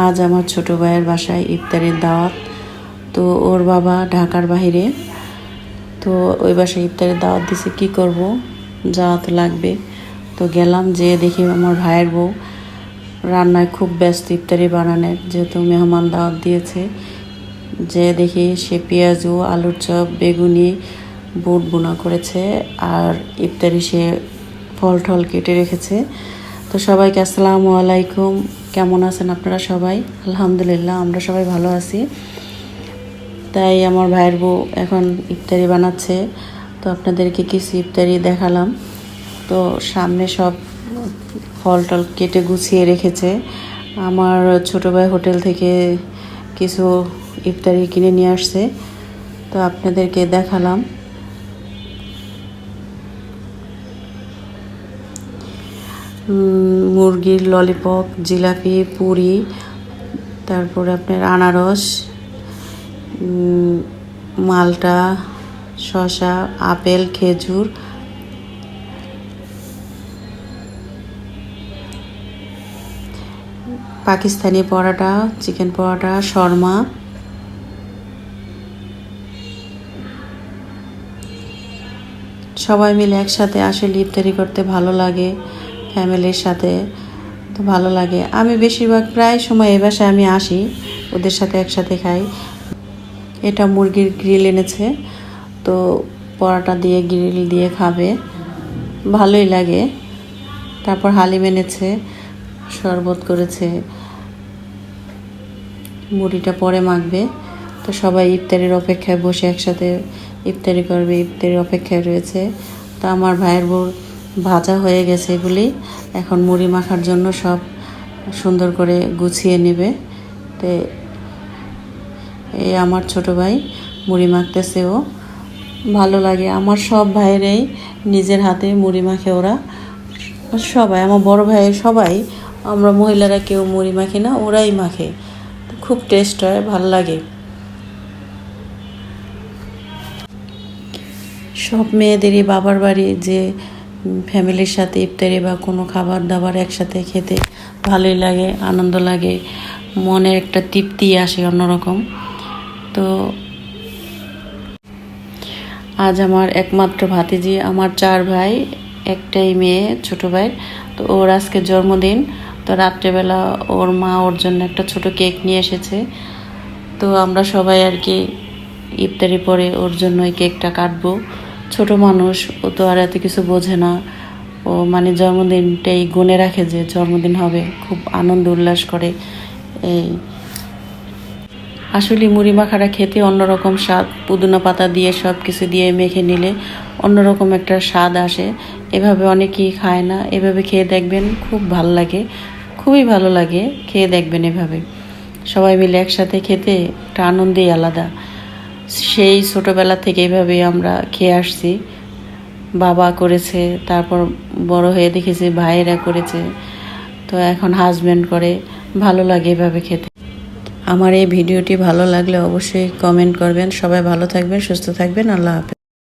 আজ আমার ছোট ভাইয়ের বাসায় ইফতারের দাওয়াত। তো ওর বাবা ঢাকার বাইরে, তো ওই বাসায় ইফতারের দাওয়াত দিছে, কি করব, যাওয়া তো লাগবে। তো গেলাম, যেয়ে দেখি আমার ভাইয়ের বউ রান্নায় খুব ব্যস্ত ইফতারি বানানোর, যেহেতু মেহমান দাওয়াত দিয়েছে। যে দেখি সে পেঁয়াজু, আলুর চপ, বেগুনি, বুট বোনা করেছে, আর ইফতারি সে ফল টল কেটে রেখেছে। তো সবাইকে আসসালামু আলাইকুম, কেমন আছেন আপনারা সবাই? আলহামদুলিল্লাহ, আমরা সবাই ভালো আছি। তাই আমার ভাইয়ের বউ এখন ইফতারি বানাচ্ছে, তো আপনাদেরকে কিছু ইফতারি দেখালাম। তো সামনে সব ফল টল কেটে গুছিয়ে রেখেছে। আমার ছোট ভাই হোটেল থেকে কিছু ইফতারি কিনে নিয়ে আসছে, তো আপনাদেরকে দেখালাম। মুরগির ললিপপ, জিলাপি, পুরি, তারপরে আপনার আনারস, মালটা, শসা, আপেল, খেজুর, পাকিস্তানি পরোটা, চিকেন পরোটা, শর্মা। সবাই মিলে একসাথে আসলে ইফতারি করতে ভালো লাগে, ফ্যামিলির সাথে তো ভালো লাগে। আমি বেশিরভাগ প্রায় সময় এই বাসায় আমি আসি, ওদের সাথে একসাথে খাই। এটা মুরগির গ্রিল এনেছে, তো পরোটা দিয়ে গ্রিল দিয়ে খাবে, ভালোই লাগে। তারপর হালিম এনেছে, শরবত করেছে, মুড়িটা পরে মাখবে। তো সবাই ইফতারির অপেক্ষায় বসে একসাথে ইফতারি করবে, ইফতারির অপেক্ষায় রয়েছে। তো আমার ভাইয়ের বউ ভাজা হয়ে গেছে বলি এখন মুড়ি মাখার জন্য সব সুন্দর করে গুছিয়ে নেবে। তো এই আমার ছোট ভাই মুড়ি মাখতেছে, ও ভালো লাগে। আমার সব ভাইয়েরাই নিজের হাতে মুড়ি মাখে, ওরা সবাই, আমার বড় ভাই সবাই, আমরা মহিলারা কেউ মুড়ি মাখি না, ওরাই মাখে। খুব টেস্ট হয়, ভালো লাগে। সব মেয়েদেরই বাবার বাড়ি যে ফ্যামিলির সাথে ইফতারি বা কোনো খাবার দাবার একসাথে খেতে ভালোই লাগে, আনন্দ লাগে, মনে একটা তৃপ্তি আসে অন্যরকম। তো আজ আমার একমাত্র ভাতিজি, আমার 4 ভাই, একটাই মেয়ে ছোট ভাই। তো ওর আজকে জন্মদিন। তো রাত্রেবেলা ওর মা ওর জন্য একটা ছোট কেক নিয়ে এসেছে। তো আমরা সবাই আর কি ইফতারি পরে ওর জন্য এই কেকটা কাটবো। ছোট মানুষ, ও তো আর এত কিছু বোঝে না, ও মানে জন্মদিনটাই গুনে রাখে যে জন্মদিন হবে, খুব আনন্দ উল্লাস করে। এই আসলে মুড়ি মাখাটা খেতে অন্যরকম স্বাদ, পুদিনা পাতা দিয়ে সব কিছু দিয়ে মেখে নিলে অন্যরকম একটা স্বাদ আসে। এভাবে অনেকেই খায় না, এভাবে খেয়ে দেখবেন, খুব ভালো লাগে, খুবই ভালো লাগে, খেয়ে দেখবেন এভাবে। সবাই মিলে একসাথে খেতে একটা আনন্দই আলাদা। সেই ছোটোবেলা থেকে এভাবে আমরা খেয়ে আসছি। বাবা করেছে, তারপর বড় হয়ে দেখেছি ভাইয়েরা করেছে, তো এখন হাজব্যান্ড করে, ভালো লাগে এভাবে খেতে। আমার এই ভিডিওটি ভালো লাগলে অবশ্যই কমেন্ট করবেন। সবাই ভালো থাকবেন, সুস্থ থাকবেন, আল্লাহ হাফেজ।